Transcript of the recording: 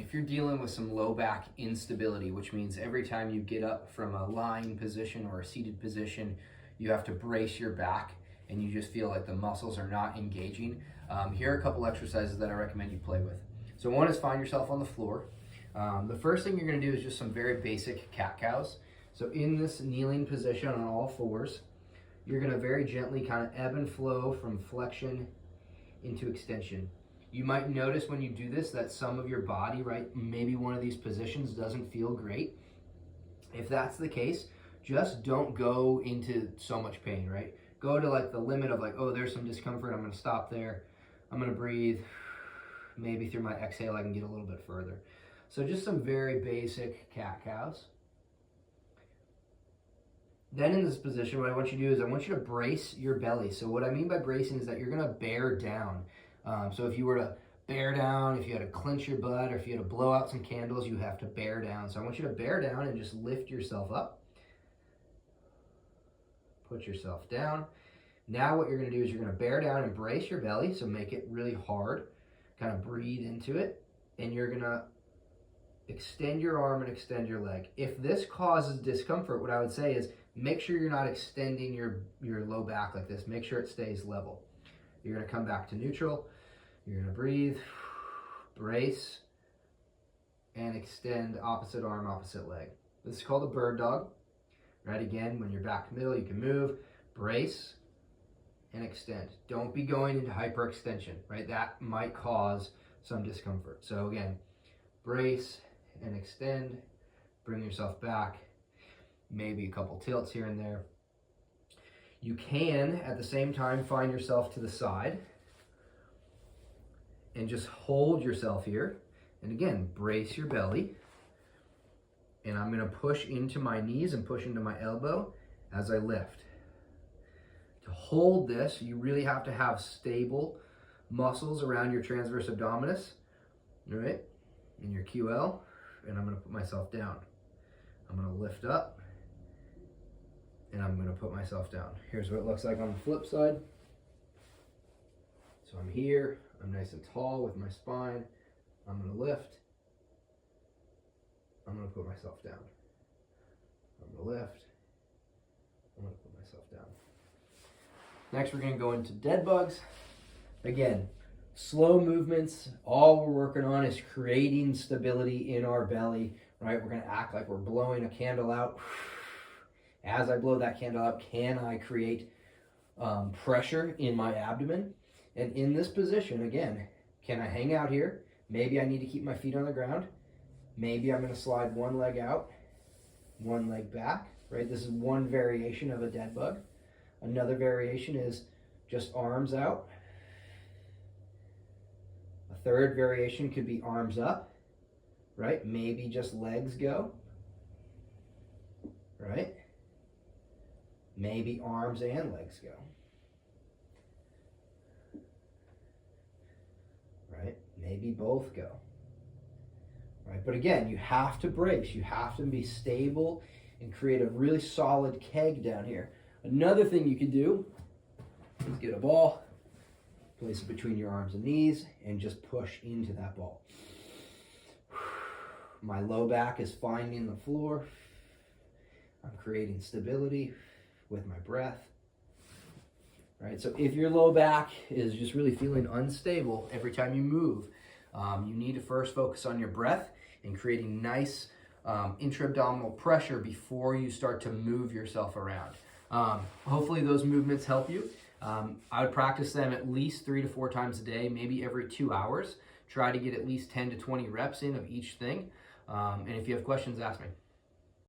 if you're dealing with some low back instability, which means every time you get up from a lying position or a seated position, you have to brace your back and you just feel like the muscles are not engaging, here are a couple exercises that I recommend you play with. So one is find yourself on the floor. The first thing you're going to do is just some very basic cat-cows. So in this kneeling position on all fours, you're going to very gently kind of ebb and flow from flexion into extension. You might notice when you do this that some of your body, right, maybe one of these positions doesn't feel great. If that's the case, just don't go into so much pain, right? Go to like the limit of like, oh, there's some discomfort, I'm going to stop there. I'm going to breathe. Maybe through my exhale I can get a little bit further. So just some very basic cat-cows. Then in this position, what I want you to do is I want you to brace your belly. So what I mean by bracing is that you're gonna bear down. So if you were to bear down, if you had to clench your butt, or if you had to blow out some candles, you have to bear down. So I want you to bear down and just lift yourself up. Put yourself down. Now what you're gonna do is you're gonna bear down and brace your belly, so make it really hard. Kind of breathe into it, and you're gonna extend your arm and extend your leg. If this causes discomfort, what I would say is make sure you're not extending your low back like this. Make sure it stays level. You're gonna come back to neutral. You're gonna breathe, brace, and extend opposite arm, opposite leg. This is called a bird dog. Right, again, when you're back to middle, you can move, brace, and extend. Don't be going into hyperextension, right? That might cause some discomfort. So again, brace and extend, bring yourself back, maybe a couple tilts here and there. You can, at the same time, find yourself to the side and just hold yourself here. And again, brace your belly. And I'm gonna push into my knees and push into my elbow as I lift. To hold this, you really have to have stable muscles around your transverse abdominis, all right, and your QL, and I'm gonna put myself down. I'm gonna lift up, and I'm gonna put myself down. Here's what it looks like on the flip side. So I'm here, I'm nice and tall with my spine. I'm gonna lift. I'm gonna put myself down. I'm gonna lift. I'm gonna put myself down. Next, we're gonna go into dead bugs. Again, slow movements. All we're working on is creating stability in our belly, right? We're gonna act like we're blowing a candle out. As I blow that candle out, can I create pressure in my abdomen? And in this position, again, can I hang out here? Maybe I need to keep my feet on the ground. Maybe I'm gonna slide one leg out, one leg back, right? This is one variation of a dead bug. Another variation is just arms out. A third variation could be arms up, right? Maybe just legs go, right? Maybe arms and legs go, right? Maybe both go, right? But again, you have to brace. You have to be stable and create a really solid keg down here. Another thing you can do is get a ball, place it between your arms and knees, and just push into that ball. My low back is finding the floor. I'm creating stability with my breath. Right, so if your low back is just really feeling unstable every time you move, you need to first focus on your breath and creating nice intra-abdominal pressure before you start to move yourself around. Hopefully those movements help you. I would practice them at least 3 to 4 times a day, maybe every 2 hours. Try to get at least 10 to 20 reps in of each thing. And if you have questions, ask me.